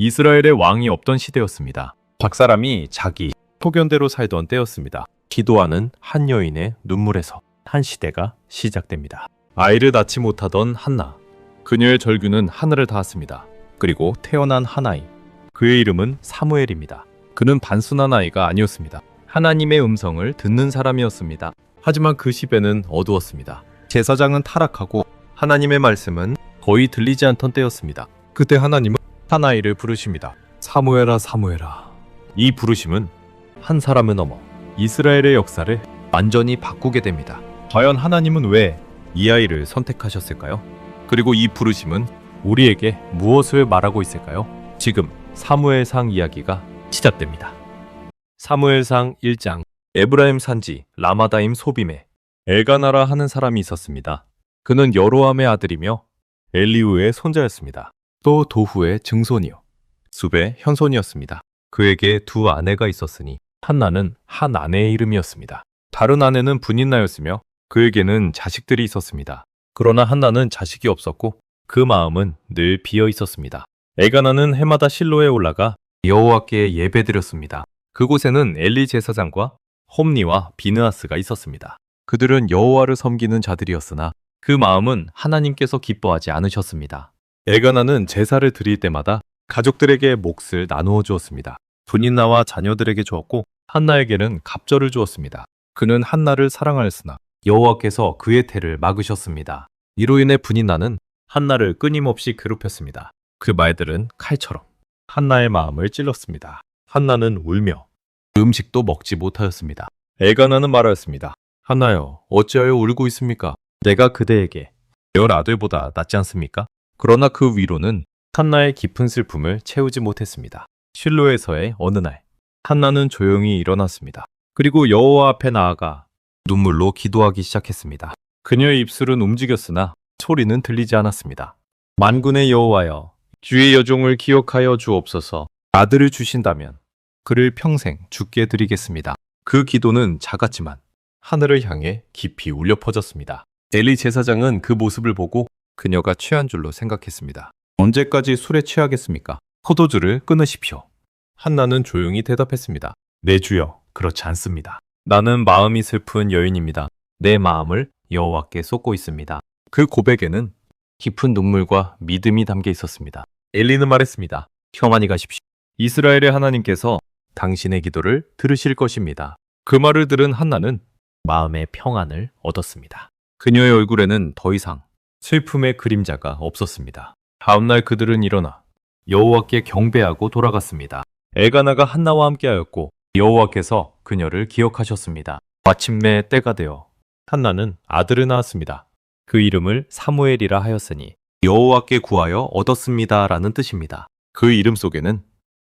이스라엘에 왕이 없던 시대였습니다. 각 사람이 자기 소견대로 살던 때였습니다. 기도하는 한 여인의 눈물에서 한 시대가 시작됩니다. 아이를 낳지 못하던 한나. 그녀의 절규는 하늘을 닿았습니다. 그리고 태어난 한 아이. 그의 이름은 사무엘입니다. 그는 단순한 아이가 아니었습니다. 하나님의 음성을 듣는 사람이었습니다. 하지만 그 시대는 어두웠습니다. 제사장은 타락하고 하나님의 말씀은 거의 들리지 않던 때였습니다. 그때 하나님은 한 아이를 부르십니다. 사무엘아, 사무엘아. 이 부르심은 한 사람을 넘어 이스라엘의 역사를 완전히 바꾸게 됩니다. 과연 하나님은 왜 이 아이를 선택하셨을까요? 그리고 이 부르심은 우리에게 무엇을 말하고 있을까요? 지금 사무엘상 이야기가 시작됩니다. 사무엘상 1장. 에브라임 산지 라마다임 소빔에 엘가나라 하는 사람이 있었습니다. 그는 여로함의 아들이며 엘리우의 손자였습니다. 또 도후의 증손이요 숲의 현손이었습니다. 그에게 두 아내가 있었으니 한나는 한 아내의 이름이었습니다. 다른 아내는 분인나였으며 그에게는 자식들이 있었습니다. 그러나 한나는 자식이 없었고 그 마음은 늘 비어 있었습니다. 엘가나는 해마다 실로에 올라가 여호와께 예배드렸습니다. 그곳에는 엘리 제사장과 홈니와 비느하스가 있었습니다. 그들은 여호와를 섬기는 자들이었으나 그 마음은 하나님께서 기뻐하지 않으셨습니다. 엘가나는 제사를 드릴 때마다 가족들에게 몫을 나누어 주었습니다. 분인나와 자녀들에게 주었고 한나에게는 갑절을 주었습니다. 그는 한나를 사랑하였으나 여호와께서 그의 태를 막으셨습니다. 이로 인해 분인나는 한나를 끊임없이 괴롭혔습니다. 그 말들은 칼처럼 한나의 마음을 찔렀습니다. 한나는 울며 음식도 먹지 못하였습니다. 엘가나는 말하였습니다. 한나여, 어찌하여 울고 있습니까? 내가 그대에게 열 아들보다 낫지 않습니까? 그러나 그 위로는 한나의 깊은 슬픔을 채우지 못했습니다. 실로에서의 어느 날 한나는 조용히 일어났습니다. 그리고 여호와 앞에 나아가 눈물로 기도하기 시작했습니다. 그녀의 입술은 움직였으나 소리는 들리지 않았습니다. 만군의 여호와여, 주의 여종을 기억하여 주옵소서. 아들을 주신다면 그를 평생 주께 드리겠습니다. 그 기도는 작았지만 하늘을 향해 깊이 울려 퍼졌습니다. 엘리 제사장은 그 모습을 보고 그녀가 취한 줄로 생각했습니다. 언제까지 술에 취하겠습니까? 포도주를 끊으십시오. 한나는 조용히 대답했습니다. 네 주여, 그렇지 않습니다. 나는 마음이 슬픈 여인입니다. 내 마음을 여호와께 쏟고 있습니다. 그 고백에는 깊은 눈물과 믿음이 담겨 있었습니다. 엘리는 말했습니다. 평안히 가십시오. 이스라엘의 하나님께서 당신의 기도를 들으실 것입니다. 그 말을 들은 한나는 마음의 평안을 얻었습니다. 그녀의 얼굴에는 더 이상 슬픔의 그림자가 없었습니다. 다음날 그들은 일어나 여호와께 경배하고 돌아갔습니다. 엘가나가 한나와 함께하였고 여호와께서 그녀를 기억하셨습니다. 마침내 때가 되어 한나는 아들을 낳았습니다. 그 이름을 사무엘이라 하였으니 여호와께 구하여 얻었습니다 라는 뜻입니다. 그 이름 속에는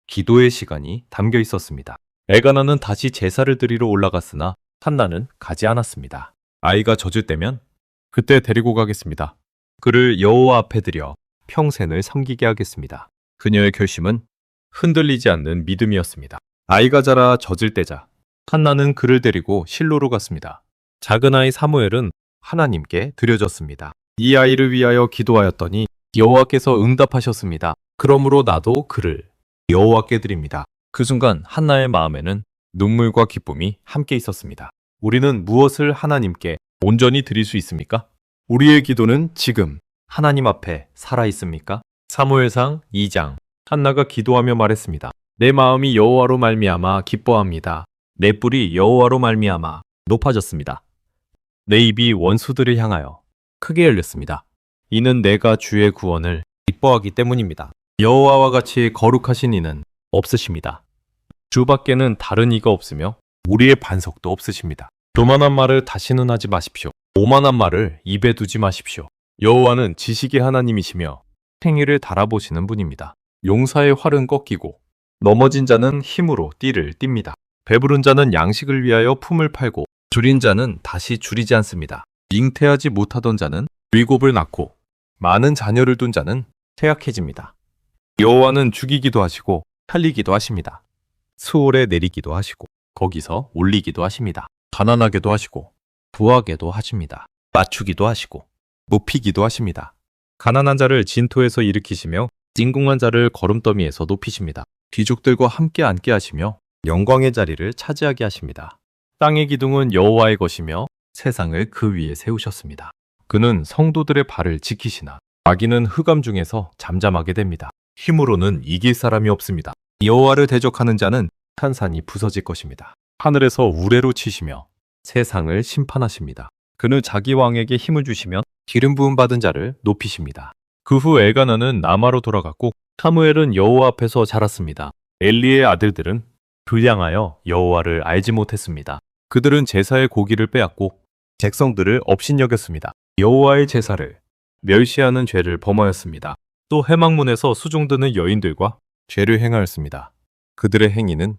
기도의 시간이 담겨 있었습니다. 엘가나는 다시 제사를 드리러 올라갔으나 한나는 가지 않았습니다. 아이가 젖을 때면 그때 데리고 가겠습니다. 그를 여호와 앞에 드려 평생을 섬기게 하겠습니다. 그녀의 결심은 흔들리지 않는 믿음이었습니다. 아이가 자라 젖을 떼자 한나는 그를 데리고 실로로 갔습니다. 작은 아이 사무엘은 하나님께 드려졌습니다. 이 아이를 위하여 기도하였더니 여호와께서 응답하셨습니다. 그러므로 나도 그를 여호와께 드립니다. 그 순간 한나의 마음에는 눈물과 기쁨이 함께 있었습니다. 우리는 무엇을 하나님께 온전히 드릴 수 있습니까? 우리의 기도는 지금 하나님 앞에 살아 있습니까? 사무엘상 2장. 한나가 기도하며 말했습니다. 내 마음이 여호와로 말미암아 기뻐합니다. 내 뿔이 여호와로 말미암아 높아졌습니다. 내 입이 원수들을 향하여 크게 열렸습니다. 이는 내가 주의 구원을 기뻐하기 때문입니다. 여호와와 같이 거룩하신 이는 없으십니다. 주밖에는 다른 이가 없으며 우리의 반석도 없으십니다. 교만한 말을 다시는 하지 마십시오. 오만한 말을 입에 두지 마십시오. 여호와는 지식의 하나님이시며 행위를 달아보시는 분입니다. 용사의 활은 꺾이고 넘어진 자는 힘으로 띠를 띱니다. 배부른 자는 양식을 위하여 품을 팔고 줄인 자는 다시 줄이지 않습니다. 잉태하지 못하던 자는 일곱을 낳고 많은 자녀를 둔 자는 퇴약해집니다. 여호와는 죽이기도 하시고 살리기도 하십니다. 수월에 내리기도 하시고 거기서 올리기도 하십니다. 가난하게도 하시고 부하게도 하십니다. 맞추기도 하시고 높이기도 하십니다. 가난한 자를 진토에서 일으키시며 찡궁한 자를 거름더미에서 높이십니다. 귀족들과 함께 앉게 하시며 영광의 자리를 차지하게 하십니다. 땅의 기둥은 여호와의 것이며 세상을 그 위에 세우셨습니다. 그는 성도들의 발을 지키시나 악인은 흑암 중에서 잠잠하게 됩니다. 힘으로는 이길 사람이 없습니다. 여호와를 대적하는 자는 산산이 부서질 것입니다. 하늘에서 우레로 치시며 세상을 심판하십니다. 그는 자기 왕에게 힘을 주시며 기름 부음 받은 자를 높이십니다. 그 후 엘가나는 라마로 돌아갔고 사무엘은 여호와 앞에서 자랐습니다. 엘리의 아들들은 불량하여 여호와를 알지 못했습니다. 그들은 제사의 고기를 빼앗고 백성들을 업신여겼습니다. 여호와의 제사를 멸시하는 죄를 범하였습니다. 또 해막문에서 수종드는 여인들과 죄를 행하였습니다. 그들의 행위는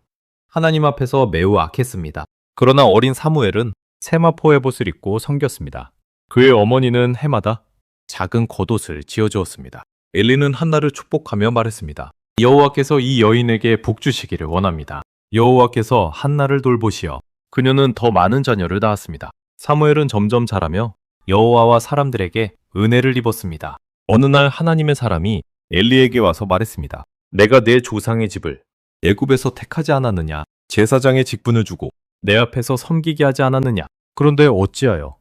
하나님 앞에서 매우 악했습니다. 그러나 어린 사무엘은 세마포 에봇을 입고 섬겼습니다. 그의 어머니는 해마다 작은 겉옷을 지어주었습니다. 엘리는 한나를 축복하며 말했습니다. 여호와께서 이 여인에게 복 주시기를 원합니다. 여호와께서 한나를 돌보시어 그녀는 더 많은 자녀를 낳았습니다. 사무엘은 점점 자라며 여호와와 사람들에게 은혜를 입었습니다. 어느 날 하나님의 사람이 엘리에게 와서 말했습니다. 내가 내 조상의 집을 애굽에서 택하지 않았느냐? 제사장의 직분을 주고 내 앞에서 섬기게 하지 않았느냐? 그런데 어찌하여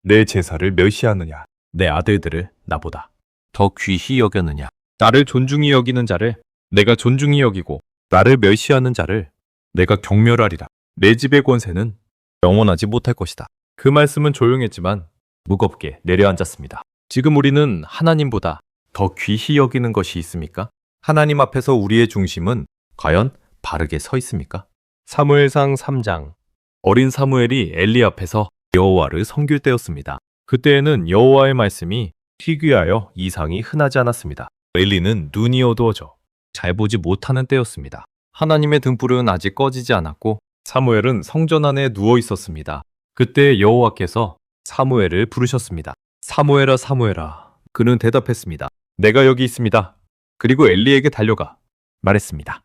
내 제사를 멸시하느냐? 내 아들들을 나보다 더 귀히 여겼느냐? 나를 존중히 여기는 자를 내가 존중히 여기고 나를 멸시하는 자를 내가 경멸하리라. 내 집의 권세는 영원하지 못할 것이다. 그 말씀은 조용했지만 무겁게 내려앉았습니다. 지금 우리는 하나님보다 더 귀히 여기는 것이 있습니까? 하나님 앞에서 우리의 중심은 과연 바르게 서 있습니까? 사무엘상 3장. 어린 사무엘이 엘리 앞에서 여호와를 섬길 때였습니다. 그때에는 여호와의 말씀이 희귀하여 이상이 흔하지 않았습니다. 엘리는 눈이 어두워져 잘 보지 못하는 때였습니다. 하나님의 등불은 아직 꺼지지 않았고 사무엘은 성전 안에 누워 있었습니다. 그때 여호와께서 사무엘을 부르셨습니다. 사무엘아, 사무엘아. 그는 대답했습니다. 내가 여기 있습니다. 그리고 엘리에게 달려가 말했습니다.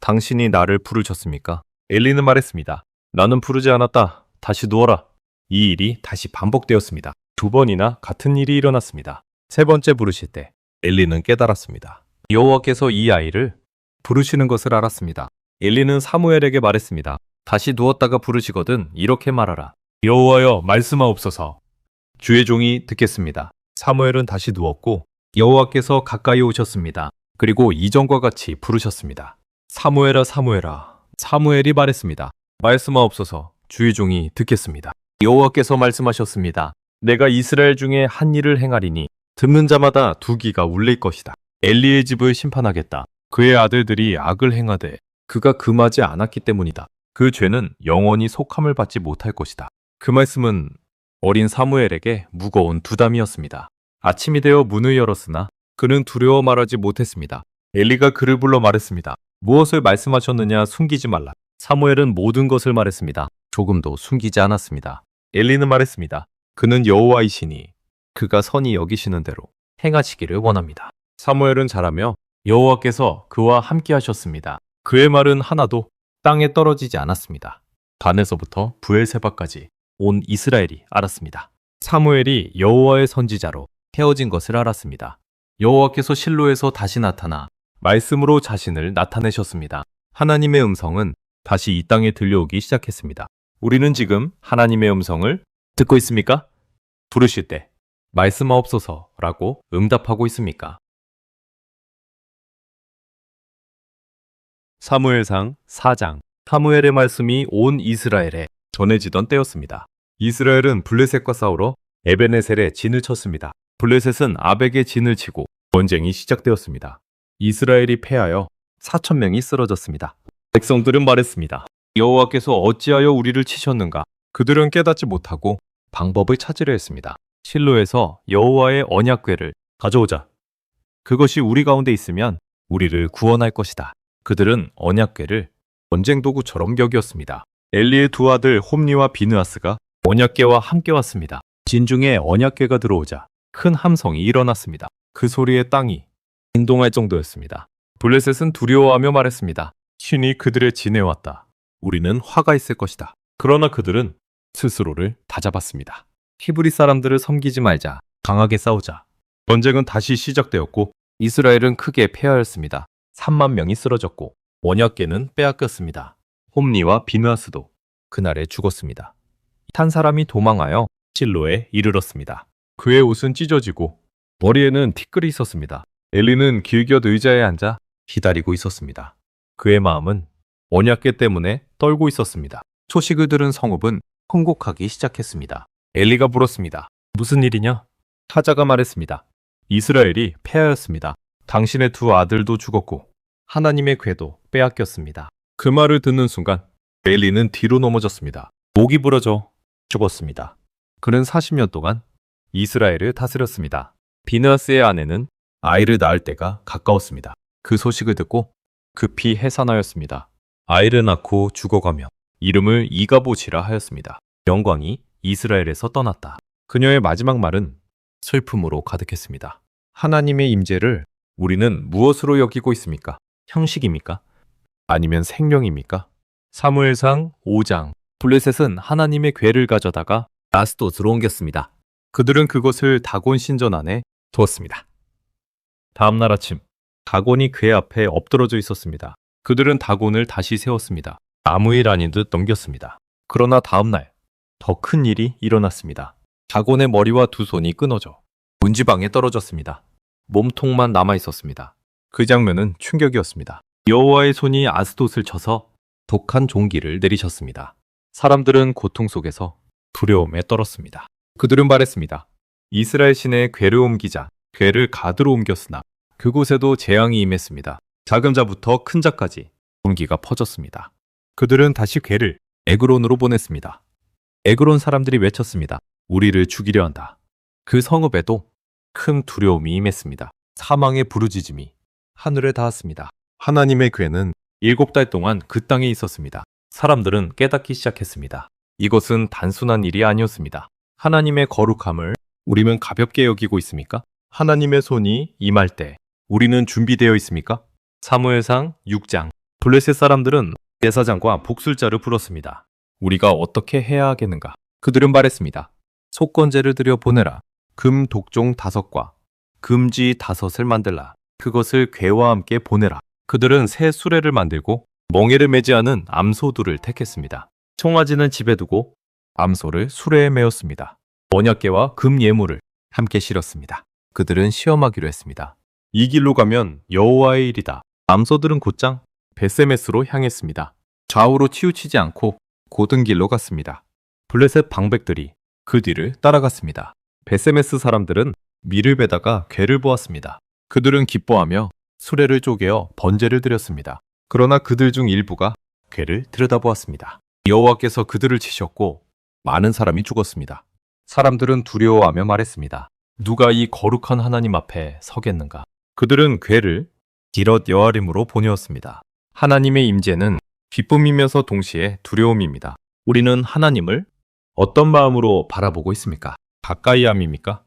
당신이 나를 부르셨습니까? 엘리는 말했습니다. 나는 부르지 않았다. 다시 누워라. 이 일이 다시 반복되었습니다. 2번이나 같은 일이 일어났습니다. 3번째 부르실 때 엘리는 깨달았습니다. 여호와께서 이 아이를 부르시는 것을 알았습니다. 엘리는 사무엘에게 말했습니다. 다시 누웠다가 부르시거든 이렇게 말하라. 여호와여 말씀하옵소서. 주의 종이 듣겠습니다. 사무엘은 다시 누웠고 여호와께서 가까이 오셨습니다. 그리고 이전과 같이 부르셨습니다. 사무엘아, 사무엘아. 사무엘이 말했습니다. 말씀하옵소서. 주의 종이 듣겠습니다. 여호와께서 말씀하셨습니다. 내가 이스라엘 중에 한 일을 행하리니 듣는 자마다 두 귀가 울릴 것이다. 엘리의 집을 심판하겠다. 그의 아들들이 악을 행하되 그가 금하지 않았기 때문이다. 그 죄는 영원히 속함을 받지 못할 것이다. 그 말씀은 어린 사무엘에게 무거운 부담이었습니다. 아침이 되어 문을 열었으나 그는 두려워 말하지 못했습니다. 엘리가 그를 불러 말했습니다. 무엇을 말씀하셨느냐 숨기지 말라. 사무엘은 모든 것을 말했습니다. 조금도 숨기지 않았습니다. 엘리는 말했습니다. 그는 여호와이시니 그가 선히 여기시는 대로 행하시기를 원합니다. 사무엘은 자라며 여호와께서 그와 함께 하셨습니다. 그의 말은 하나도 땅에 떨어지지 않았습니다. 단에서부터 브엘세바까지 온 이스라엘이 알았습니다. 사무엘이 여호와의 선지자로 헤어진 것을 알았습니다. 여호와께서 실로에서 다시 나타나 말씀으로 자신을 나타내셨습니다. 하나님의 음성은 다시 이 땅에 들려오기 시작했습니다. 우리는 지금 하나님의 음성을 듣고 있습니까? 부르실 때 말씀하옵소서라고 응답하고 있습니까? 사무엘상 4장. 사무엘의 말씀이 온 이스라엘에 전해지던 때였습니다. 이스라엘은 블레셋과 싸우러 에베네셀에 진을 쳤습니다. 블레셋은 아벡에 진을 치고 전쟁이 시작되었습니다. 이스라엘이 패하여 4,000명이 쓰러졌습니다. 백성들은 말했습니다. 여호와께서 어찌하여 우리를 치셨는가? 그들은 깨닫지 못하고 방법을 찾으려 했습니다. 실로에서 여호와의 언약궤를 가져오자. 그것이 우리 가운데 있으면 우리를 구원할 것이다. 그들은 언약궤를 전쟁 도구처럼 여겼습니다. 엘리의 두 아들 홈니와 비느하스가 언약궤와 함께 왔습니다. 진중에 언약궤가 들어오자 큰 함성이 일어났습니다. 그 소리에 땅이 진동할 정도였습니다. 블레셋은 두려워하며 말했습니다. 신이 그들의 진에 왔다. 우리는 화가 있을 것이다. 그러나 그들은 스스로를 다잡았습니다. 히브리 사람들을 섬기지 말자. 강하게 싸우자. 전쟁은 다시 시작되었고 이스라엘은 크게 패하였습니다. 3만 명이 쓰러졌고 언약궤는 빼앗겼습니다. 홈리와 비느하스도 그날에 죽었습니다. 탄 사람이 도망하여 실로에 이르렀습니다. 그의 옷은 찢어지고 머리에는 티끌이 있었습니다. 엘리는 길곁 의자에 앉아 기다리고 있었습니다. 그의 마음은 언약궤 때문에 떨고 있었습니다. 소식을 들은 성읍은 통곡하기 시작했습니다. 엘리가 물었습니다. 무슨 일이냐? 타자가 말했습니다. 이스라엘이 패하였습니다. 당신의 두 아들도 죽었고 하나님의 궤도 빼앗겼습니다. 그 말을 듣는 순간 엘리는 뒤로 넘어졌습니다. 목이 부러져 죽었습니다. 그는 40년 동안 이스라엘을 다스렸습니다. 비느하스의 아내는 아이를 낳을 때가 가까웠습니다. 그 소식을 듣고 급히 해산하였습니다. 아이를 낳고 죽어가며 이름을 이가봇이라 하였습니다. 영광이 이스라엘에서 떠났다. 그녀의 마지막 말은 슬픔으로 가득했습니다. 하나님의 임재를 우리는 무엇으로 여기고 있습니까? 형식입니까? 아니면 생명입니까? 사무엘상 5장. 블레셋은 하나님의 궤를 가져다가 아스돗으로 옮겼습니다. 그들은 그것을 다곤 신전 안에 두었습니다. 다음 날 아침, 다곤이 궤 앞에 엎드러져 있었습니다. 그들은 다곤을 다시 세웠습니다. 아무 일 아닌 듯 넘겼습니다. 그러나 다음 날, 더 큰 일이 일어났습니다. 다곤의 머리와 두 손이 끊어져 문지방에 떨어졌습니다. 몸통만 남아 있었습니다. 그 장면은 충격이었습니다. 여호와의 손이 아스돗을 쳐서 독한 종기를 내리셨습니다. 사람들은 고통 속에서 두려움에 떨었습니다. 그들은 말했습니다. 이스라엘 신의 궤를 옮기자. 궤를 가드로 옮겼으나 그곳에도 재앙이 임했습니다. 작은 자부터 큰 자까지 분기가 퍼졌습니다. 그들은 다시 궤를 에그론으로 보냈습니다. 에그론 사람들이 외쳤습니다. 우리를 죽이려 한다. 그 성읍에도 큰 두려움이 임했습니다. 사망의 부르짖음이 하늘에 닿았습니다. 하나님의 궤는 7달 동안 그 땅에 있었습니다. 사람들은 깨닫기 시작했습니다. 이것은 단순한 일이 아니었습니다. 하나님의 거룩함을 우리는 가볍게 여기고 있습니까? 하나님의 손이 임할 때 우리는 준비되어 있습니까? 사무엘상 6장. 블레셋 사람들은 제사장과 복술자를 불렀습니다. 우리가 어떻게 해야 하겠는가? 그들은 말했습니다. 속건제를 드려 보내라. 금 독종 5과 금지 5을 만들라. 그것을 궤와 함께 보내라. 그들은 새 수레를 만들고 멍에를 매지 않은 암소들을 택했습니다. 송아지는 집에 두고 암소를 수레에 메었습니다. 언약궤와 금 예물을 함께 실었습니다. 그들은 시험하기로 했습니다. 이 길로 가면 여호와의 일이다. 암소들은 곧장 베세메스로 향했습니다. 좌우로 치우치지 않고 곧은 길로 갔습니다. 블레셋 방백들이 그 뒤를 따라갔습니다. 베세메스 사람들은 밀을 베다가 궤를 보았습니다. 그들은 기뻐하며 수레를 쪼개어 번제를 드렸습니다. 그러나 그들 중 일부가 궤를 들여다보았습니다. 여호와께서 그들을 치셨고 많은 사람이 죽었습니다. 사람들은 두려워하며 말했습니다. 누가 이 거룩한 하나님 앞에 서겠는가? 그들은 궤를 디럿 여아림으로 보내었습니다. 하나님의 임재는 기쁨이면서 동시에 두려움입니다. 우리는 하나님을 어떤 마음으로 바라보고 있습니까? 가까이함입니까?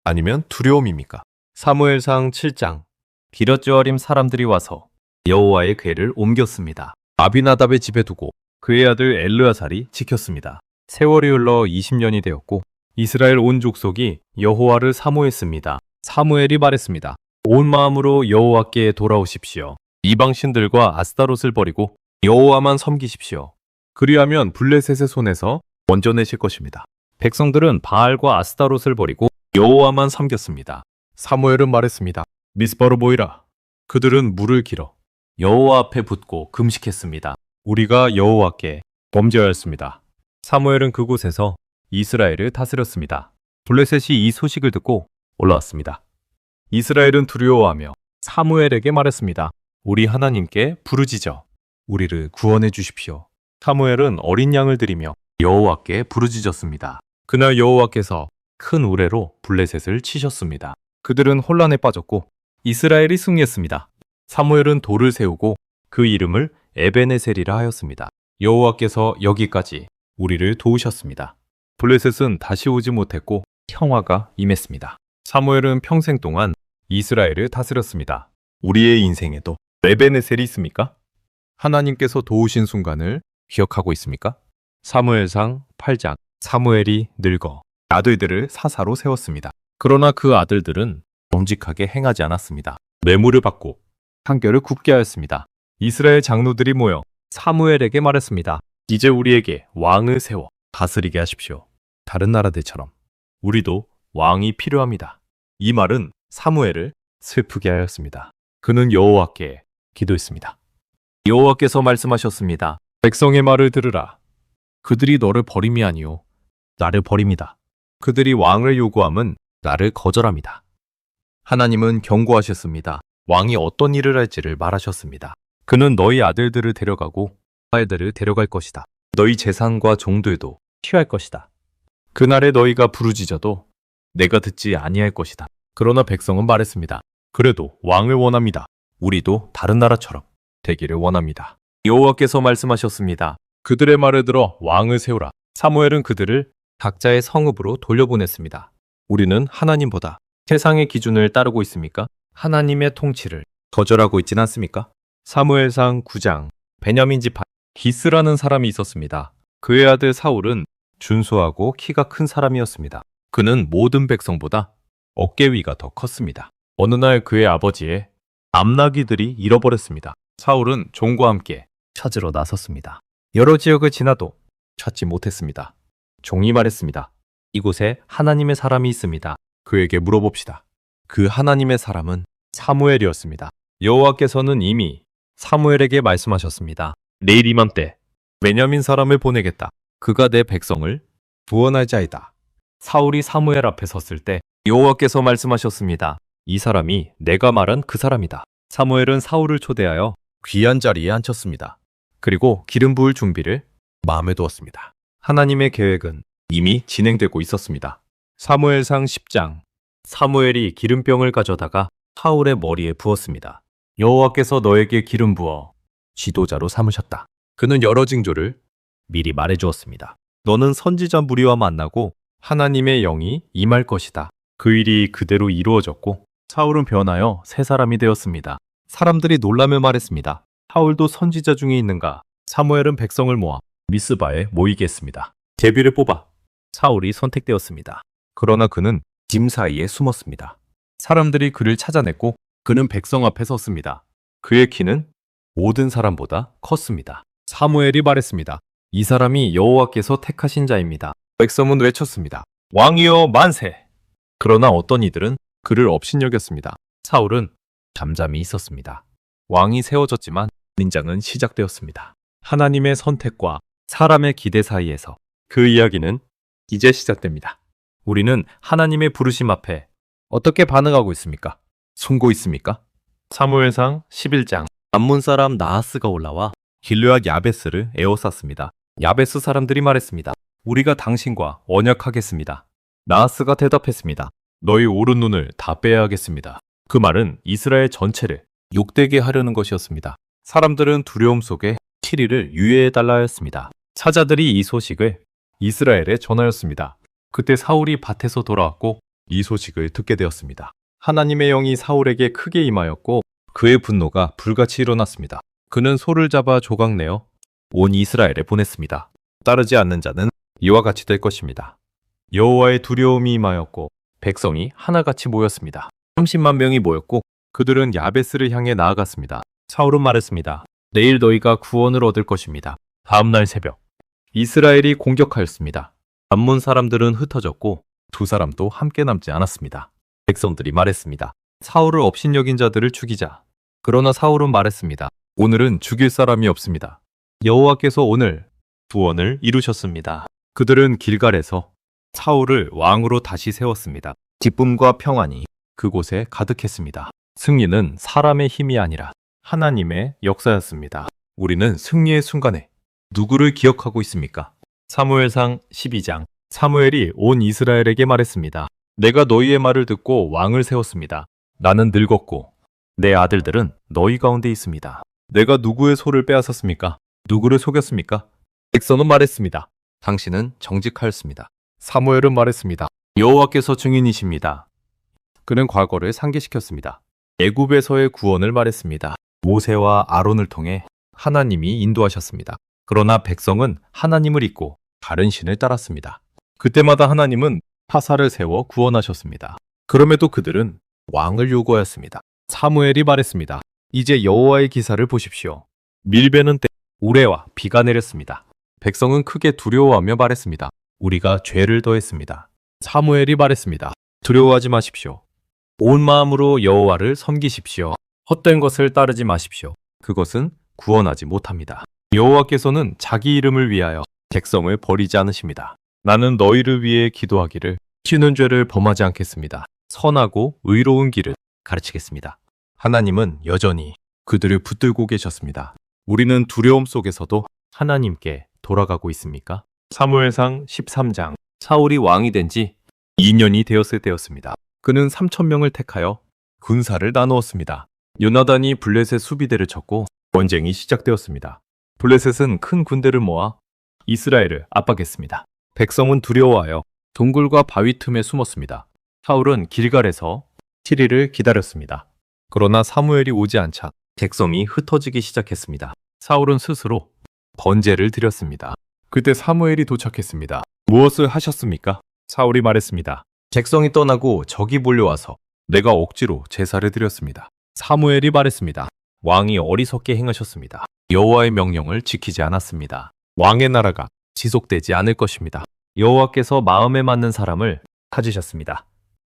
아니면 두려움입니까? 사무엘상 7장. 디럿 여아림 사람들이 와서 여호와의 궤를 옮겼습니다. 아비나답의 집에 두고 그의 아들 엘르아살이 지켰습니다. 세월이 흘러 20년이 되었고 이스라엘 온 족속이 여호와를 사모했습니다. 사무엘이 말했습니다. 온 마음으로 여호와께 돌아오십시오. 이방 신들과 아스타롯을 버리고 여호와만 섬기십시오. 그리하면 블레셋의 손에서 건져내실 것입니다. 백성들은 바알과 아스타롯을 버리고 여호와만 섬겼습니다. 사무엘은 말했습니다. 미스바로 모이라. 그들은 물을 길어 여호와 앞에 붓고 금식했습니다. 우리가 여호와께 범죄하였습니다. 사무엘은 그곳에서 이스라엘을 다스렸습니다. 블레셋이 이 소식을 듣고 올라왔습니다. 이스라엘은 두려워하며 사무엘에게 말했습니다. 우리 하나님께 부르짖어 우리를 구원해 주십시오. 사무엘은 어린 양을 드리며 여호와께 부르짖었습니다. 그날 여호와께서 큰 우레로 블레셋을 치셨습니다. 그들은 혼란에 빠졌고 이스라엘이 승리했습니다. 사무엘은 돌을 세우고 그 이름을 에베네셀이라 하였습니다. 여호와께서 여기까지 우리를 도우셨습니다. 블레셋은 다시 오지 못했고 평화가 임했습니다. 사무엘은 평생 동안 이스라엘을 다스렸습니다. 우리의 인생에도 에베네셀이 있습니까? 하나님께서 도우신 순간을 기억하고 있습니까? 사무엘상 8장. 사무엘이 늙어 아들들을 사사로 세웠습니다. 그러나 그 아들들은 정직하게 행하지 않았습니다. 뇌물을 받고 판결을 굽게 하였습니다. 이스라엘 장로들이 모여 사무엘에게 말했습니다. 이제 우리에게 왕을 세워 다스리게 하십시오. 다른 나라들처럼 우리도 왕이 필요합니다. 이 말은 사무엘을 슬프게 하였습니다. 그는 여호와께 기도했습니다. 여호와께서 말씀하셨습니다. 백성의 말을 들으라. 그들이 너를 버림이 아니요 나를 버립니다. 그들이 왕을 요구함은 나를 거절합니다. 하나님은 경고하셨습니다. 왕이 어떤 일을 할지를 말하셨습니다. 그는 너희 아들들을 데려가고 딸들을 데려갈 것이다. 너희 재산과 종들도 취할 것이다. 그날에 너희가 부르짖어도 내가 듣지 아니할 것이다. 그러나 백성은 말했습니다. 그래도 왕을 원합니다. 우리도 다른 나라처럼 되기를 원합니다. 여호와께서 말씀하셨습니다. 그들의 말을 들어 왕을 세우라. 사무엘은 그들을 각자의 성읍으로 돌려보냈습니다. 우리는 하나님보다 세상의 기준을 따르고 있습니까? 하나님의 통치를 거절하고 있진 않습니까? 사무엘상 9장 베냐민 지파 기스라는 사람이 있었습니다. 그의 아들 사울은 준수하고 키가 큰 사람이었습니다. 그는 모든 백성보다 어깨 위가 더 컸습니다. 어느 날 그의 아버지의 암나귀들이 잃어버렸습니다. 사울은 종과 함께 찾으러 나섰습니다. 여러 지역을 지나도 찾지 못했습니다. 종이 말했습니다. 이곳에 하나님의 사람이 있습니다. 그에게 물어봅시다. 그 하나님의 사람은 사무엘이었습니다. 여호와께서는 이미 사무엘에게 말씀하셨습니다. 내일 이맘때 베냐민 사람을 보내겠다. 그가 내 백성을 구원할 자이다. 사울이 사무엘 앞에 섰을 때 여호와께서 말씀하셨습니다. 이 사람이 내가 말한 그 사람이다. 사무엘은 사울을 초대하여 귀한 자리에 앉혔습니다. 그리고 기름 부을 준비를 마음에 두었습니다. 하나님의 계획은 이미 진행되고 있었습니다. 사무엘상 10장 사무엘이 기름병을 가져다가 사울의 머리에 부었습니다. 여호와께서 너에게 기름 부어 지도자로 삼으셨다. 그는 여러 징조를 미리 말해주었습니다. 너는 선지자 무리와 만나고 하나님의 영이 임할 것이다. 그 일이 그대로 이루어졌고 사울은 변하여 새 사람이 되었습니다. 사람들이 놀라며 말했습니다. 사울도 선지자 중에 있는가? 사무엘은 백성을 모아 미스바에 모이게 했습니다. 제비를 뽑아 사울이 선택되었습니다. 그러나 그는 짐 사이에 숨었습니다. 사람들이 그를 찾아냈고 그는 백성 앞에 섰습니다. 그의 키는 모든 사람보다 컸습니다. 사무엘이 말했습니다. 이 사람이 여호와께서 택하신 자입니다. 백성은 외쳤습니다. 왕이여 만세! 그러나 어떤 이들은 그를 업신여겼습니다. 사울은 잠잠히 있었습니다. 왕이 세워졌지만 민장은 시작되었습니다. 하나님의 선택과 사람의 기대 사이에서 그 이야기는 이제 시작됩니다. 우리는 하나님의 부르심 앞에 어떻게 반응하고 있습니까? 숨고 있습니까? 사무엘상 11장 암몬 사람 나하스가 올라와 길르앗 야베스를 에워쌌습니다. 야베스 사람들이 말했습니다. 우리가 당신과 언약하겠습니다. 나하스가 대답했습니다. 너희 오른 눈을 다 빼야 하겠습니다. 그 말은 이스라엘 전체를 욕되게 하려는 것이었습니다. 사람들은 두려움 속에 7일을 유예해달라 하였습니다. 사자들이 이 소식을 이스라엘에 전하였습니다. 그때 사울이 밭에서 돌아왔고 이 소식을 듣게 되었습니다. 하나님의 영이 사울에게 크게 임하였고 그의 분노가 불같이 일어났습니다. 그는 소를 잡아 조각내어 온 이스라엘에 보냈습니다. 따르지 않는 자는 이와 같이 될 것입니다. 여호와의 두려움이 임하였고 백성이 하나같이 모였습니다. 30만 명이 모였고 그들은 야베스를 향해 나아갔습니다. 사울은 말했습니다. 내일 너희가 구원을 얻을 것입니다. 다음 날 새벽 이스라엘이 공격하였습니다. 암몬 사람들은 흩어졌고 두 사람도 함께 남지 않았습니다. 백성들이 말했습니다. 사울을 업신여긴 자들을 죽이자. 그러나 사울은 말했습니다. 오늘은 죽일 사람이 없습니다. 여호와께서 오늘 구원을 이루셨습니다. 그들은 길갈에서 사울을 왕으로 다시 세웠습니다. 기쁨과 평안이 그곳에 가득했습니다. 승리는 사람의 힘이 아니라 하나님의 역사였습니다. 우리는 승리의 순간에 누구를 기억하고 있습니까? 사무엘상 12장 사무엘이 온 이스라엘에게 말했습니다. 내가 너희의 말을 듣고 왕을 세웠습니다. 나는 늙었고 내 아들들은 너희 가운데 있습니다. 내가 누구의 소를 빼앗았습니까? 누구를 속였습니까? 백성은 말했습니다. 당신은 정직하였습니다. 사무엘은 말했습니다. 여호와께서 증인이십니다. 그는 과거를 상기시켰습니다. 애굽에서의 구원을 말했습니다. 모세와 아론을 통해 하나님이 인도하셨습니다. 그러나 백성은 하나님을 잊고 다른 신을 따랐습니다. 그때마다 하나님은 파사를 세워 구원하셨습니다. 그럼에도 그들은 왕을 요구하였습니다. 사무엘이 말했습니다. 이제 여호와의 기사를 보십시오. 밀베는 때 우레와 비가 내렸습니다. 백성은 크게 두려워하며 말했습니다. 우리가 죄를 더했습니다. 사무엘이 말했습니다. 두려워하지 마십시오. 온 마음으로 여호와를 섬기십시오. 헛된 것을 따르지 마십시오. 그것은 구원하지 못합니다. 여호와께서는 자기 이름을 위하여 백성을 버리지 않으십니다. 나는 너희를 위해 기도하기를 쉬는 죄를 범하지 않겠습니다. 선하고 의로운 길을 가르치겠습니다. 하나님은 여전히 그들을 붙들고 계셨습니다. 우리는 두려움 속에서도 하나님께 돌아가고 있습니까? 사무엘상 13장. 사울이 왕이 된 지 2년이 되었을 때였습니다. 그는 3,000명을 택하여 군사를 나누었습니다. 요나단이 블레셋 수비대를 쳤고 전쟁이 시작되었습니다. 블레셋은 큰 군대를 모아 이스라엘을 압박했습니다. 백성은 두려워하여 동굴과 바위 틈에 숨었습니다. 사울은 길갈에서 7일을 기다렸습니다. 그러나 사무엘이 오지 않자 백성이 흩어지기 시작했습니다. 사울은 스스로 번제를 드렸습니다. 그때 사무엘이 도착했습니다. 무엇을 하셨습니까? 사울이 말했습니다. 백성이 떠나고 적이 몰려와서 내가 억지로 제사를 드렸습니다. 사무엘이 말했습니다. 왕이 어리석게 행하셨습니다. 여호와의 명령을 지키지 않았습니다. 왕의 나라가 지속되지 않을 것입니다. 여호와께서 마음에 맞는 사람을 찾으셨습니다.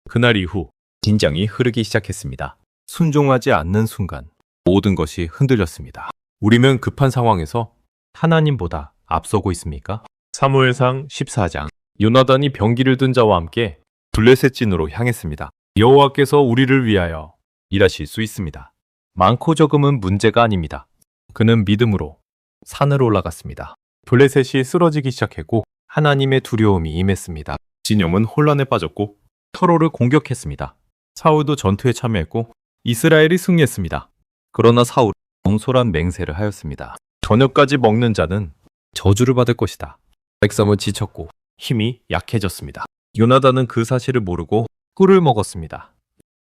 그날 이후 긴장이 흐르기 시작했습니다. 순종하지 않는 순간 모든 것이 흔들렸습니다. 우리는 급한 상황에서 하나님보다 앞서고 있습니까? 사무엘상 14장. 요나단이 병기를 든 자와 함께 블레셋진으로 향했습니다. 여호와께서 우리를 위하여 일하실 수 있습니다. 많고 적음은 문제가 아닙니다. 그는 믿음으로 산으로 올라갔습니다. 블레셋이 쓰러지기 시작했고 하나님의 두려움이 임했습니다. 진영은 혼란에 빠졌고 서로를 공격했습니다. 사울도 전투에 참여했고 이스라엘이 승리했습니다. 그러나 사울은 경솔한 맹세를 하였습니다. 저녁까지 먹는 자는 저주를 받을 것이다. 백성은 지쳤고 힘이 약해졌습니다. 요나단은 그 사실을 모르고 꿀을 먹었습니다.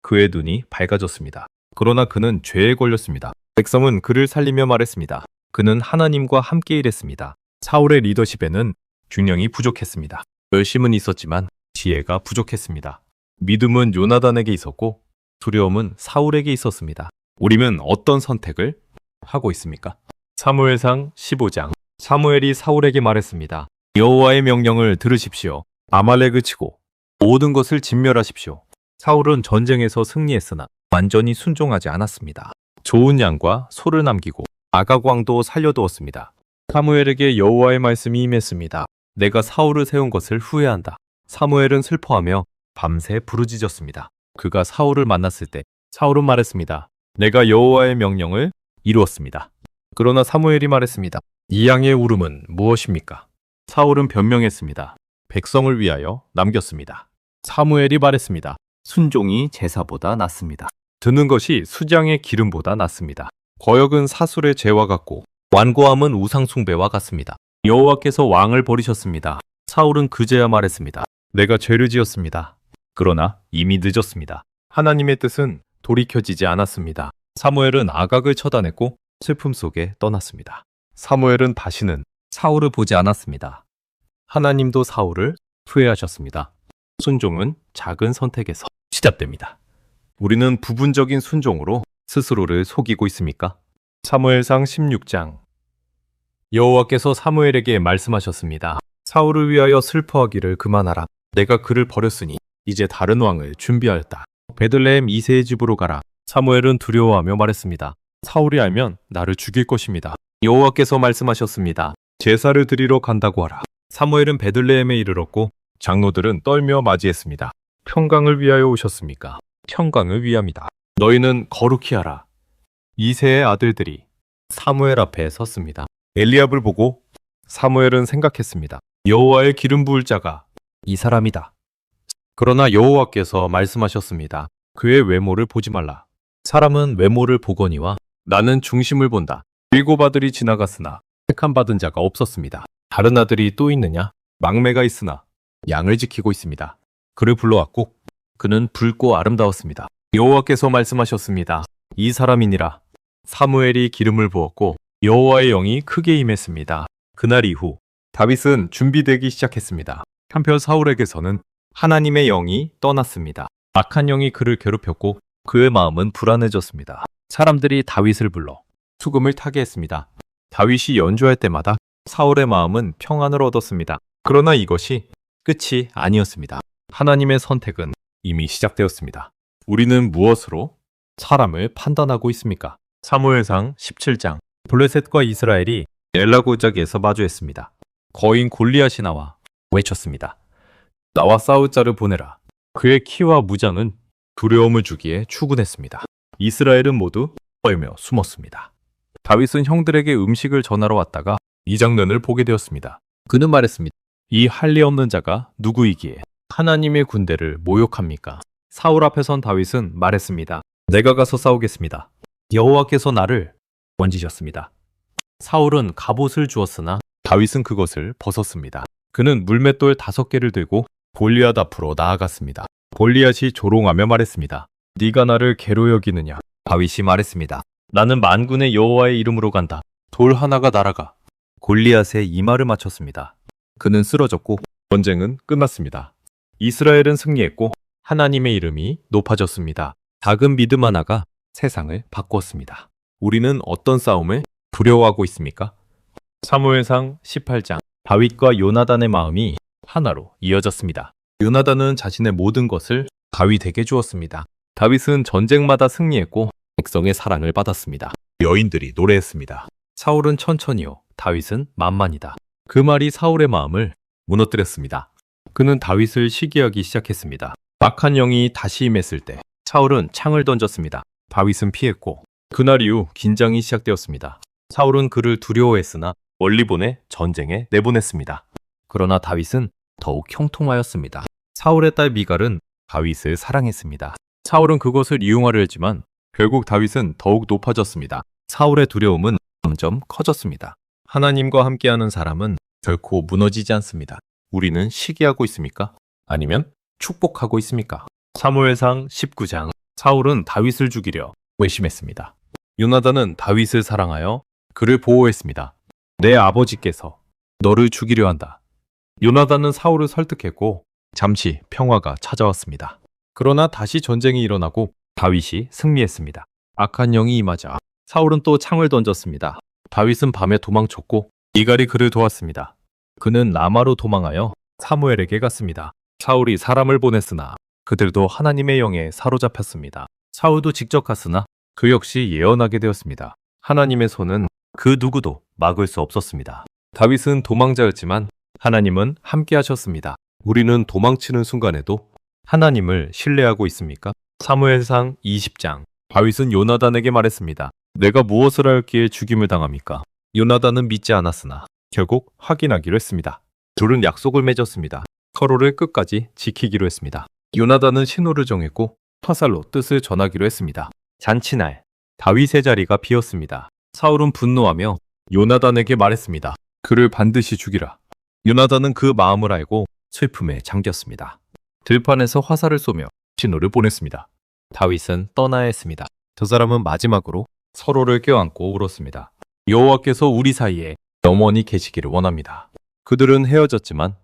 그의 눈이 밝아졌습니다. 그러나 그는 죄에 걸렸습니다. 백성은 그를 살리며 말했습니다. 그는 하나님과 함께 일했습니다. 사울의 리더십에는 균형이 부족했습니다. 열심은 있었지만 지혜가 부족했습니다. 믿음은 요나단에게 있었고 두려움은 사울에게 있었습니다. 우리는 어떤 선택을 하고 있습니까? 사무엘상 15장. 사무엘이 사울에게 말했습니다. 여호와의 명령을 들으십시오. 아말렉을 치고 모든 것을 진멸하십시오. 사울은 전쟁에서 승리했으나 완전히 순종하지 않았습니다. 좋은 양과 소를 남기고 아각 왕도 살려두었습니다. 사무엘에게 여호와의 말씀이 임했습니다. 내가 사울을 세운 것을 후회한다. 사무엘은 슬퍼하며 밤새 부르짖었습니다. 그가 사울을 만났을 때 사울은 말했습니다. 내가 여호와의 명령을 이루었습니다. 그러나 사무엘이 말했습니다. 이 양의 울음은 무엇입니까? 사울은 변명했습니다. 백성을 위하여 남겼습니다. 사무엘이 말했습니다. 순종이 제사보다 낫습니다. 드는 것이 수장의 기름보다 낫습니다. 거역은 사술의 죄와 같고 완고함은 우상 숭배와 같습니다. 여호와께서 왕을 버리셨습니다. 사울은 그제야 말했습니다. 내가 죄를 지었습니다. 그러나 이미 늦었습니다. 하나님의 뜻은 돌이켜지지 않았습니다. 사무엘은 아각을 처단했고 슬픔 속에 떠났습니다. 사무엘은 다시는 사울을 보지 않았습니다. 하나님도 사울을 후회하셨습니다. 순종은 작은 선택에서 시작됩니다. 우리는 부분적인 순종으로 스스로를 속이고 있습니까? 사무엘상 16장. 여호와께서 사무엘에게 말씀하셨습니다. 사울을 위하여 슬퍼하기를 그만하라. 내가 그를 버렸으니 이제 다른 왕을 준비하였다. 베들레헴 이새의 집으로 가라. 사무엘은 두려워하며 말했습니다. 사울이 알면 나를 죽일 것입니다. 여호와께서 말씀하셨습니다. 제사를 드리러 간다고 하라. 사무엘은 베들레헴에 이르렀고 장로들은 떨며 맞이했습니다. 평강을 위하여 오셨습니까? 평강을 위함이다. 너희는 거룩히 하라. 이새의 아들들이 사무엘 앞에 섰습니다. 엘리압을 보고 사무엘은 생각했습니다. 여호와의 기름 부을 자가 이 사람이다. 그러나 여호와께서 말씀하셨습니다. 그의 외모를 보지 말라. 사람은 외모를 보거니와 나는 중심을 본다. 7 아들이 지나갔으나 택함 받은 자가 없었습니다. 다른 아들이 또 있느냐? 막매가 있으나 양을 지키고 있습니다. 그를 불러왔고 그는 붉고 아름다웠습니다. 여호와께서 말씀하셨습니다. 이 사람이니라. 사무엘이 기름을 부었고 여호와의 영이 크게 임했습니다. 그날 이후 다윗은 준비되기 시작했습니다. 한편 사울에게서는 하나님의 영이 떠났습니다. 악한 영이 그를 괴롭혔고 그의 마음은 불안해졌습니다. 사람들이 다윗을 불러 수금을 타게 했습니다. 다윗이 연주할 때마다 사울의 마음은 평안을 얻었습니다. 그러나 이것이 끝이 아니었습니다. 하나님의 선택은 이미 시작되었습니다. 우리는 무엇으로 사람을 판단하고 있습니까? 사무엘상 17장. 블레셋과 이스라엘이 엘라 고작에서 마주했습니다. 거인 골리앗이 나와 외쳤습니다. 나와 싸울 자를 보내라. 그의 키와 무장은 두려움을 주기에 충분했습니다. 이스라엘은 모두 떨며 숨었습니다. 다윗은 형들에게 음식을 전하러 왔다가 이 장면을 보게 되었습니다. 그는 말했습니다. 이 할 리 없는 자가 누구이기에 하나님의 군대를 모욕합니까? 사울 앞에 선 다윗은 말했습니다. 내가 가서 싸우겠습니다. 여호와께서 나를 건지셨습니다. 사울은 갑옷을 주었으나 다윗은 그것을 벗었습니다. 그는 물맷돌 5개를 들고 골리앗 앞으로 나아갔습니다. 골리앗이 조롱하며 말했습니다. 네가 나를 개로 여기느냐? 다윗이 말했습니다. 나는 만군의 여호와의 이름으로 간다. 돌 하나가 날아가 골리앗의 이마를 맞췄습니다. 그는 쓰러졌고 전쟁은 끝났습니다. 이스라엘은 승리했고 하나님의 이름이 높아졌습니다. 작은 믿음 하나가 세상을 바꾸었습니다. 우리는 어떤 싸움을 두려워하고 있습니까? 사무엘상 18장. 다윗과 요나단의 마음이 하나로 이어졌습니다. 요나단은 자신의 모든 것을 다윗에게 주었습니다. 다윗은 전쟁마다 승리했고 백성의 사랑을 받았습니다. 여인들이 노래했습니다. 사울은 천천히요, 다윗은 만만이다. 그 말이 사울의 마음을 무너뜨렸습니다. 그는 다윗을 시기하기 시작했습니다. 악한 영이 다시 임했을 때 사울은 창을 던졌습니다. 다윗은 피했고 그날 이후 긴장이 시작되었습니다. 사울은 그를 두려워했으나 멀리 보내 전쟁에 내보냈습니다. 그러나 다윗은 더욱 형통하였습니다. 사울의 딸 미갈은 다윗을 사랑했습니다. 사울은 그것을 이용하려 했지만 결국 다윗은 더욱 높아졌습니다. 사울의 두려움은 점점 커졌습니다. 하나님과 함께하는 사람은 결코 무너지지 않습니다. 우리는 시기하고 있습니까? 아니면 축복하고 있습니까? 사무엘상 19장. 사울은 다윗을 죽이려 외심했습니다. 요나단은 다윗을 사랑하여 그를 보호했습니다. 내 아버지께서 너를 죽이려 한다. 요나단은 사울을 설득했고 잠시 평화가 찾아왔습니다. 그러나 다시 전쟁이 일어나고 다윗이 승리했습니다. 악한 영이 임하자 사울은 또 창을 던졌습니다. 다윗은 밤에 도망쳤고 미갈이 그를 도왔습니다. 그는 라마로 도망하여 사무엘에게 갔습니다. 사울이 사람을 보냈으나 그들도 하나님의 영에 사로잡혔습니다. 사울도 직접 갔으나 그 역시 예언하게 되었습니다. 하나님의 손은 그 누구도 막을 수 없었습니다. 다윗은 도망자였지만 하나님은 함께 하셨습니다. 우리는 도망치는 순간에도 하나님을 신뢰하고 있습니까? 사무엘상 20장. 다윗은 요나단에게 말했습니다. 내가 무엇을 하였기에 죽임을 당합니까? 요나단은 믿지 않았으나 결국 확인하기로 했습니다. 둘은 약속을 맺었습니다. 서로를 끝까지 지키기로 했습니다. 요나단은 신호를 정했고 화살로 뜻을 전하기로 했습니다. 잔치날, 다윗의 자리가 비었습니다. 사울은 분노하며 요나단에게 말했습니다. 그를 반드시 죽이라. 요나단은 그 마음을 알고 슬픔에 잠겼습니다. 들판에서 화살을 쏘며 신호를 보냈습니다. 다윗은 떠나야 했습니다. 저 사람은 마지막으로 서로를 껴안고 울었습니다. 여호와께서 우리 사이에 영원히 계시기를 원합니다. 그들은 헤어졌지만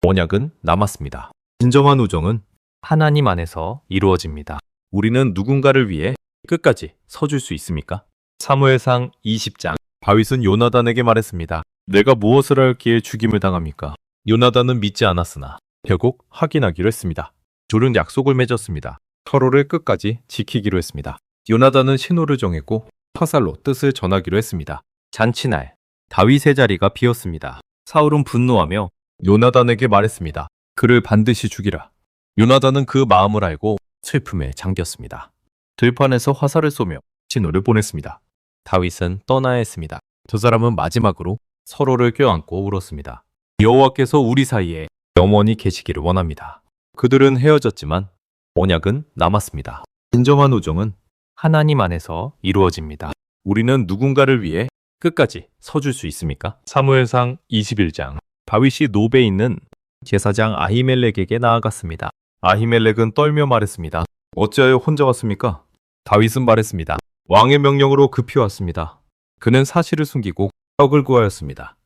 언약은 남았습니다. 진정한 우정은 하나님 안에서 이루어집니다. 우리는 누군가를 위해 끝까지 서줄 수 있습니까? 사무엘상 20장. 다윗은 요나단에게 말했습니다. 내가 무엇을 하였기에 죽임을 당합니까? 요나단은 믿지 않았으나 결국 확인하기로 했습니다. 둘은 약속을 맺었습니다. 서로를 끝까지 지키기로 했습니다. 요나단은 신호를 정했고 화살로 뜻을 전하기로 했습니다. 잔치날, 다윗의 자리가 비었습니다. 사울은 분노하며 요나단에게 말했습니다. 그를 반드시 죽이라. 요나단은 그 마음을 알고 슬픔에 잠겼습니다. 들판에서 화살을 쏘며 신호를 보냈습니다. 다윗은 떠나야 했습니다. 저 사람은 마지막으로 서로를 껴안고 울었습니다. 여호와께서 우리 사이에 영원히 계시기를 원합니다. 그들은 헤어졌지만 언약은 남았습니다. 진정한 우정은 하나님 안에서 이루어집니다. 우리는 누군가를 위해 끝까지 서줄 수 있습니까? 사무엘상 21장. 다윗이 노베에 있는 제사장 아히멜렉에게 나아갔습니다. 아히멜렉은 떨며 말했습니다. 어찌하여 혼자 왔습니까? 다윗은 말했습니다. 왕의 명령으로 급히 왔습니다. 그는 사실을 숨기고 떡을 구하였습니다.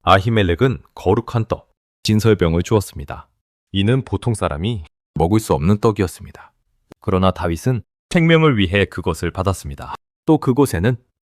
아히멜렉은 거룩한 떡, 진설병을 주었습니다. 이는 보통 사람이 먹을 수 없는 떡이었습니다. 그러나 다윗은 생명을 위해 그것을 받았습니다. 또 그곳에는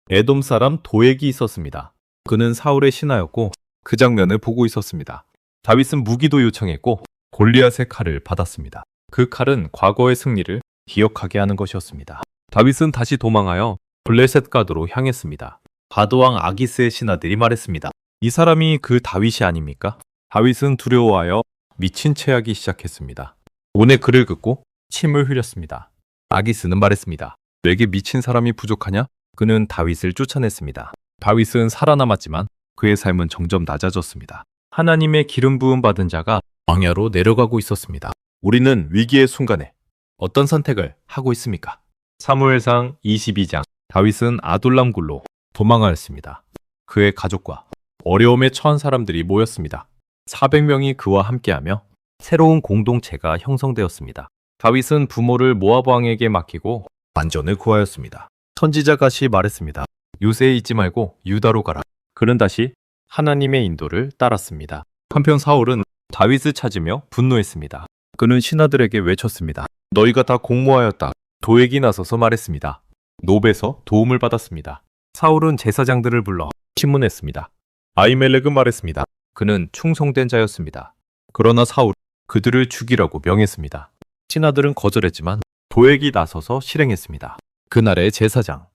에돔 사람 도액이 있었습니다. 그는 사울의 신하였고 그 장면을 보고 있었습니다. 다윗은 무기도 요청했고 골리앗의 칼을 받았습니다. 그 칼은 과거의 승리를 기억하게 하는 것이었습니다. 다윗은 다시 도망하여 블레셋 가드로 향했습니다. 바드왕 아기스의 신하들이 말했습니다. 이 사람이 그 다윗이 아닙니까? 다윗은 두려워하여 미친 채 하기 시작했습니다. 온에 그를 긋고 침을 흘렸습니다. 아기스는 말했습니다. 내게 미친 사람이 부족하냐? 그는 다윗을 쫓아냈습니다. 다윗은 살아남았지만 그의 삶은 점점 낮아졌습니다. 하나님의 기름 부음 받은 자가 광야로 내려가고 있었습니다. 우리는 위기의 순간에 어떤 선택을 하고 있습니까? 사무엘상 22장. 다윗은 아둘람 굴로 도망하였습니다. 그의 가족과 어려움에 처한 사람들이 모였습니다. 400명이 그와 함께하며 새로운 공동체가 형성되었습니다. 다윗은 부모를 모압 왕에게 맡기고 안전을 구하였습니다. 선지자 갓이 말했습니다. 요새에 있지 말고 유다로 가라. 그는 다시 하나님의 인도를 따랐습니다. 한편 사울은 다윗을 찾으며 분노했습니다. 그는 신하들에게 외쳤습니다. 너희가 다 공모하였다. 도액이 나서서 말했습니다. 노베에서 도움을 받았습니다. 사울은 제사장들을 불러 신문했습니다. 아히멜렉은 말했습니다. 그는 충성된 자였습니다. 그러나 사울 그들을 죽이라고 명했습니다. 신하들은 거절했지만 도액이 나서서 실행했습니다. 그날의 제사장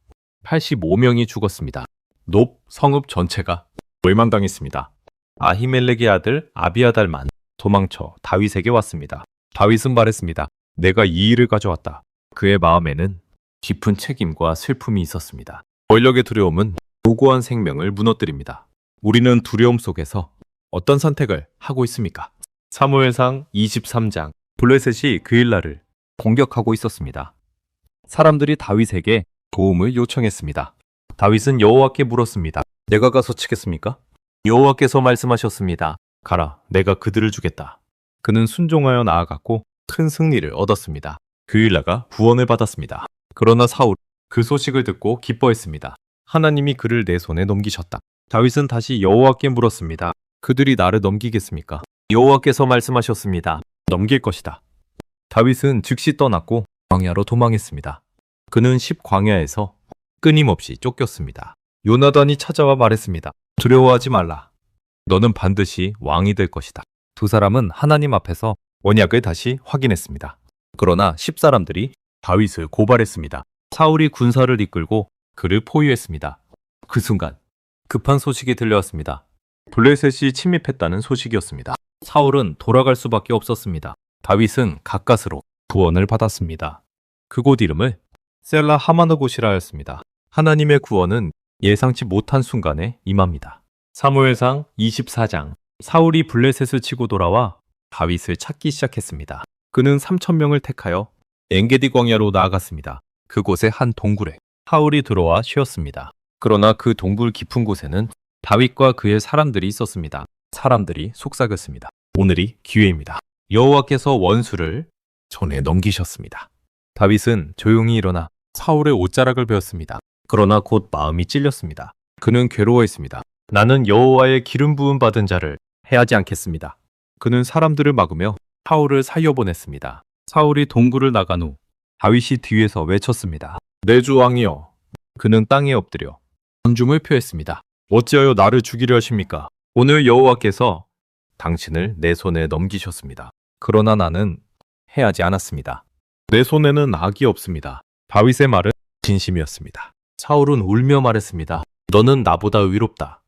85명이 죽었습니다. 높 성읍 전체가 멸망당했습니다. 아히멜렉의 아들 아비아달만 도망쳐 다윗에게 왔습니다. 다윗은 말했습니다. 내가 이 일을 가져왔다. 그의 마음에는 깊은 책임과 슬픔이 있었습니다. 권력의 두려움은 고고한 생명을 무너뜨립니다. 우리는 두려움 속에서 어떤 선택을 하고 있습니까? 사무엘상 23장. 블레셋이 그일라를 공격하고 있었습니다. 사람들이 다윗에게 도움을 요청했습니다. 다윗은 여호와께 물었습니다. 내가 가서 치겠습니까? 여호와께서 말씀하셨습니다. 가라, 내가 그들을 주겠다. 그는 순종하여 나아갔고 큰 승리를 얻었습니다. 그일라가 구원을 받았습니다. 그러나 사울 그 소식을 듣고 기뻐했습니다. 하나님이 그를 내 손에 넘기셨다. 다윗은 다시 여호와께 물었습니다. 그들이 나를 넘기겠습니까? 여호와께서 말씀하셨습니다. 넘길 것이다. 다윗은 즉시 떠났고 광야로 도망했습니다. 그는 10광야에서 끊임없이 쫓겼습니다. 요나단이 찾아와 말했습니다. 두려워하지 말라. 너는 반드시 왕이 될 것이다. 두 사람은 하나님 앞에서 언약을 다시 확인했습니다. 그러나 10사람들이 다윗을 고발했습니다. 사울이 군사를 이끌고 그를 포위했습니다. 그 순간 급한 소식이 들려왔습니다. 블레셋이 침입했다는 소식이었습니다. 사울은 돌아갈 수밖에 없었습니다. 다윗은 가까스로 구원을 받았습니다. 그곳 이름을 셀라 하마너곳이라 하였습니다. 하나님의 구원은 예상치 못한 순간에 임합니다. 사무엘상 24장. 사울이 블레셋을 치고 돌아와 다윗을 찾기 시작했습니다. 그는 3,000명을 택하여 엔게디 광야로 나아갔습니다. 그곳의 한 동굴에 사울이 들어와 쉬었습니다. 그러나 그 동굴 깊은 곳에는 다윗과 그의 사람들이 있었습니다. 사람들이 속삭였습니다. 오늘이 기회입니다. 여호와께서 원수를 손에 넘기셨습니다. 다윗은 조용히 일어나 사울의 옷자락을 베었습니다. 그러나 곧 마음이 찔렸습니다. 그는 괴로워했습니다. 나는 여호와의 기름 부음 받은 자를 해하지 않겠습니다. 그는 사람들을 막으며 사울을 살려보냈습니다. 사울이 동굴을 나간 후 다윗이 뒤에서 외쳤습니다. 내 주 왕이여. 그는 땅에 엎드려 존중을 표했습니다. 어찌하여 나를 죽이려 하십니까? 오늘 여호와께서 당신을 내 손에 넘기셨습니다. 그러나 나는 해하지 않았습니다. 내 손에는 악이 없습니다. 다윗의 말은 진심이었습니다. 사울은 울며 말했습니다. 너는 나보다 의롭다.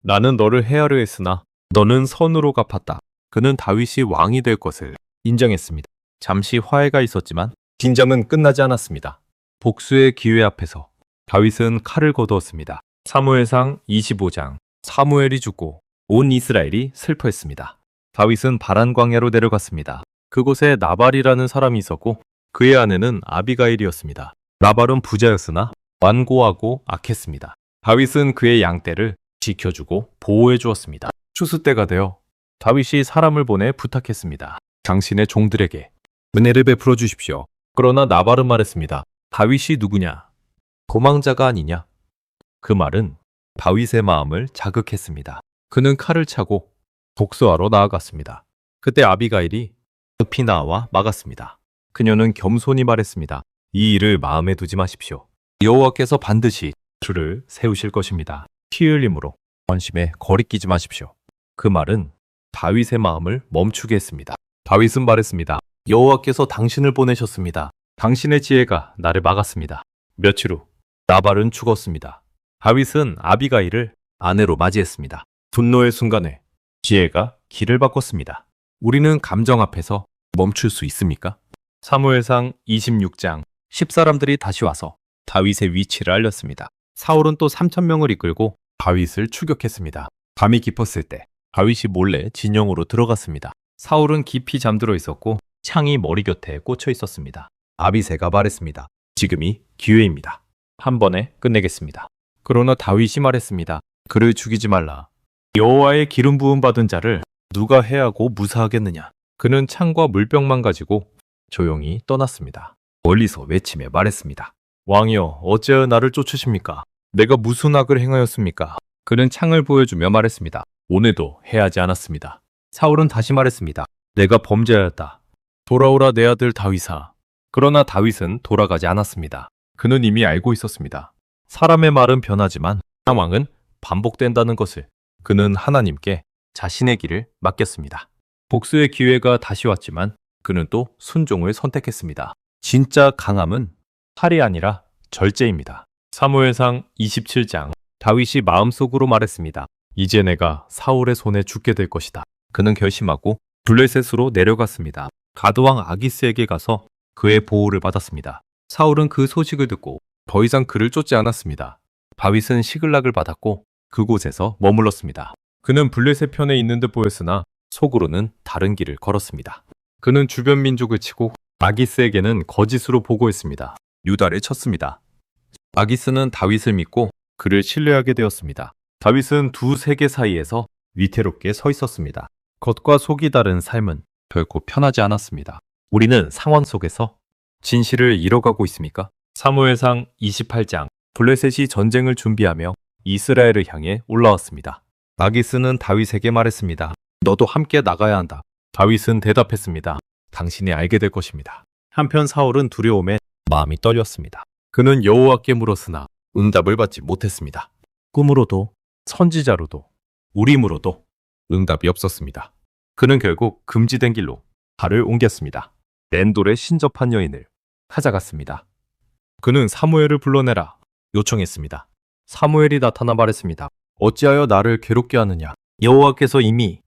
나는 너를 해하려 했으나 너는 선으로 갚았다. 그는 다윗이 왕이 될 것을 인정했습니다. 잠시 화해가 있었지만 긴장은 끝나지 않았습니다. 복수의 기회 앞에서 다윗은 칼을 거두었습니다. 사무엘상 25장. 사무엘이 죽고 온 이스라엘이 슬퍼했습니다. 다윗은 바란 광야로 내려갔습니다. 그곳에 나발이라는 사람이 있었고 그의 아내는 아비가일이었습니다. 나발은 부자였으나 완고하고 악했습니다. 다윗은 그의 양떼를 지켜주고 보호해 주었습니다. 추수 때가 되어 다윗이 사람을 보내 부탁했습니다. 당신의 종들에게 은혜를 베풀어 주십시오. 그러나 나발은 말했습니다. 다윗이 누구냐? 도망자가 아니냐? 그 말은 다윗의 마음을 자극했습니다. 그는 칼을 차고 복수하러 나아갔습니다. 그때 아비가일이 급히 나와 막았습니다. 그녀는 겸손히 말했습니다. 이 일을 마음에 두지 마십시오. 여호와께서 반드시 줄을 세우실 것입니다. 피 흘림으로 원심에 거리끼지 마십시오. 그 말은 다윗의 마음을 멈추게 했습니다. 다윗은 말했습니다. 여호와께서 당신을 보내셨습니다. 당신의 지혜가 나를 막았습니다. 며칠 후 나발은 죽었습니다. 다윗은 아비가일을 아내로 맞이했습니다. 분노의 순간에 지혜가 길을 바꿨습니다. 우리는 감정 앞에서 멈출 수 있습니까? 사무엘상 26장 10사람들이 다시 와서 다윗의 위치를 알렸습니다. 사울은 또 3,000명을 이끌고 다윗을 추격했습니다. 밤이 깊었을 때 다윗이 몰래 진영으로 들어갔습니다. 사울은 깊이 잠들어 있었고 창이 머리 곁에 꽂혀 있었습니다. 아비새가 말했습니다. 지금이 기회입니다. 한 번에 끝내겠습니다. 그러나 다윗이 말했습니다. 그를 죽이지 말라. 여호와의 기름 부음 받은 자를 누가 해하고 무사하겠느냐. 그는 창과 물병만 가지고 조용히 떠났습니다. 멀리서 외치며 말했습니다. 왕이여, 어찌하여 나를 쫓으십니까? 내가 무슨 악을 행하였습니까? 그는 창을 보여주며 말했습니다. 오늘도 해하지 않았습니다. 사울은 다시 말했습니다. 내가 범죄하였다. 돌아오라 내 아들 다윗아. 그러나 다윗은 돌아가지 않았습니다. 그는 이미 알고 있었습니다. 사람의 말은 변하지만 상황은 반복된다는 것을. 그는 하나님께 자신의 길을 맡겼습니다. 복수의 기회가 다시 왔지만 그는 또 순종을 선택했습니다. 진짜 강함은 팔이 아니라 절제입니다. 사무엘상 27장 다윗이 마음속으로 말했습니다. 이제 내가 사울의 손에 죽게 될 것이다. 그는 결심하고 블레셋으로 내려갔습니다. 가드왕 아기스에게 가서 그의 보호를 받았습니다. 사울은 그 소식을 듣고 더 이상 그를 쫓지 않았습니다. 다윗은 시글락을 받았고 그곳에서 머물렀습니다. 그는 블레셋 편에 있는 듯 보였으나 속으로는 다른 길을 걸었습니다. 그는 주변 민족을 치고 아기스에게는 거짓으로 보고했습니다. 유다를 쳤습니다. 아기스는 다윗을 믿고 그를 신뢰하게 되었습니다. 다윗은 두 세계 사이에서 위태롭게 서 있었습니다. 겉과 속이 다른 삶은 결코 편하지 않았습니다. 우리는 상황 속에서 진실을 잃어가고 있습니까? 사무엘상 28장 블레셋이 전쟁을 준비하며 이스라엘을 향해 올라왔습니다. 아기스는 다윗에게 말했습니다. 너도 함께 나가야 한다. 다윗은 대답했습니다. 당신이 알게 될 것입니다. 한편 사울은 두려움에 마음이 떨렸습니다. 그는 여호와께 물었으나 응답을 받지 못했습니다. 꿈으로도 선지자로도 우림으로도 응답이 없었습니다. 그는 결국 금지된 길로 발을 옮겼습니다. 렌돌에 신접한 여인을 찾아갔습니다. 그는 사무엘을 불러내라 요청했습니다. 사무엘이 나타나 말했습니다. 어찌하여 나를 괴롭게 하느냐? 여호와께서 이미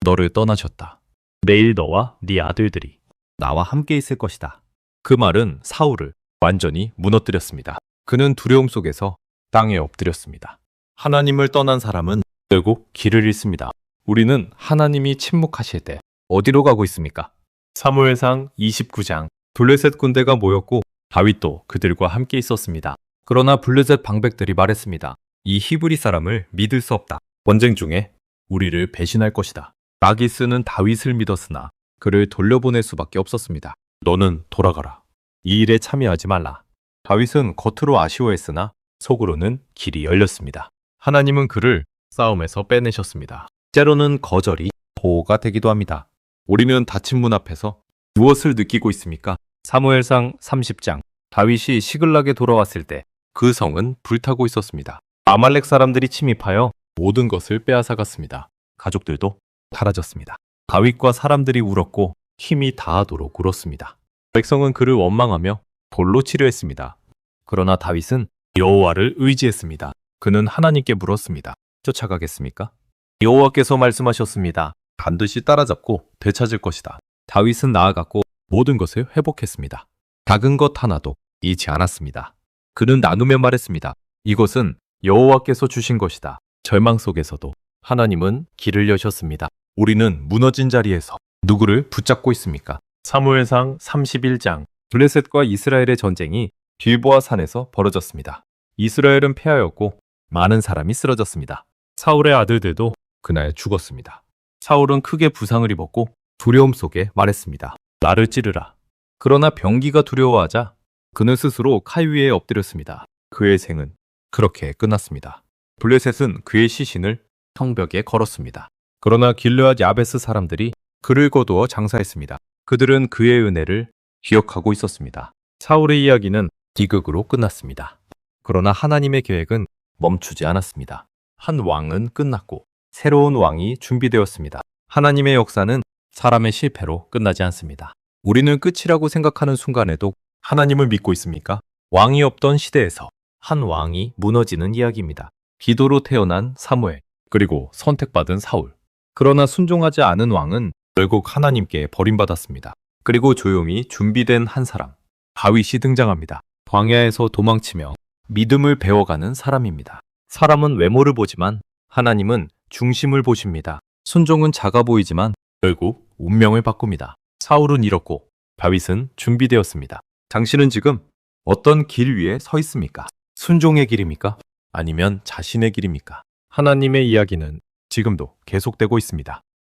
너를 떠나셨다. 내일 너와 네 아들들이 나와 함께 있을 것이다. 그 말은 사울을 완전히 무너뜨렸습니다. 그는 두려움 속에서 땅에 엎드렸습니다. 하나님을 떠난 사람은 결국 길을 잃습니다. 우리는 하나님이 침묵하실 때 어디로 가고 있습니까? 사무엘상 29장 블레셋 군대가 모였고 다윗도 그들과 함께 있었습니다. 그러나 블레셋 방백들이 말했습니다. 이 히브리 사람을 믿을 수 없다. 전쟁 중에 우리를 배신할 것이다. 아기스는 다윗을 믿었으나 그를 돌려보낼 수밖에 없었습니다. 너는 돌아가라. 이 일에 참여하지 말라. 다윗은 겉으로 아쉬워했으나 속으로는 길이 열렸습니다. 하나님은 그를 싸움에서 빼내셨습니다. 때로는 거절이 보호가 되기도 합니다. 우리는 닫힌 문 앞에서 무엇을 느끼고 있습니까? 사무엘상 30장 다윗이 시글락에 돌아왔을 때 그 성은 불타고 있었습니다. 아말렉 사람들이 침입하여 모든 것을 빼앗아갔습니다. 가족들도 사라졌습니다. 다윗과 사람들이 울었고 힘이 다하도록 울었습니다. 백성은 그를 원망하며 돌로 치료했습니다. 그러나 다윗은 여호와를 의지했습니다. 그는 하나님께 물었습니다. 쫓아가겠습니까? 여호와께서 말씀하셨습니다. 반드시 따라잡고 되찾을 것이다. 다윗은 나아갔고 모든 것을 회복했습니다. 작은 것 하나도 잃지 않았습니다. 그는 나누며 말했습니다. 이것은 여호와께서 주신 것이다. 절망 속에서도 하나님은 길을 여셨습니다. 우리는 무너진 자리에서 누구를 붙잡고 있습니까? 사무엘상 31장 블레셋과 이스라엘의 전쟁이 길보아 산에서 벌어졌습니다. 이스라엘은 패하였고 많은 사람이 쓰러졌습니다. 사울의 아들들도 그날 죽었습니다. 사울은 크게 부상을 입었고 두려움 속에 말했습니다. 나를 찌르라. 그러나 병기가 두려워하자 그는 스스로 칼 위에 엎드렸습니다. 그의 생은 그렇게 끝났습니다. 블레셋은 그의 시신을 성벽에 걸었습니다. 그러나 길르앗 야베스 사람들이 그를 거두어 장사했습니다. 그들은 그의 은혜를 기억하고 있었습니다. 사울의 이야기는 비극으로 끝났습니다. 그러나 하나님의 계획은 멈추지 않았습니다. 한 왕은 끝났고 새로운 왕이 준비되었습니다. 하나님의 역사는 사람의 실패로 끝나지 않습니다. 우리는 끝이라고 생각하는 순간에도 하나님을 믿고 있습니까? 왕이 없던 시대에서 한 왕이 무너지는 이야기입니다. 기도로 태어난 사무엘, 그리고 선택받은 사울. 그러나 순종하지 않은 왕은 결국 하나님께 버림받았습니다. 그리고 조용히 준비된 한 사람, 다윗이 등장합니다. 광야에서 도망치며 믿음을 배워가는 사람입니다. 사람은 외모를 보지만 하나님은 중심을 보십니다. 순종은 작아 보이지만 결국 운명을 바꿉니다. 사울은 잃었고 다윗은 준비되었습니다. 당신은 지금 어떤 길 위에 서 있습니까? 순종의 길입니까? 아니면 자신의 길입니까? 하나님의 이야기는 지금도 계속되고 있습니다.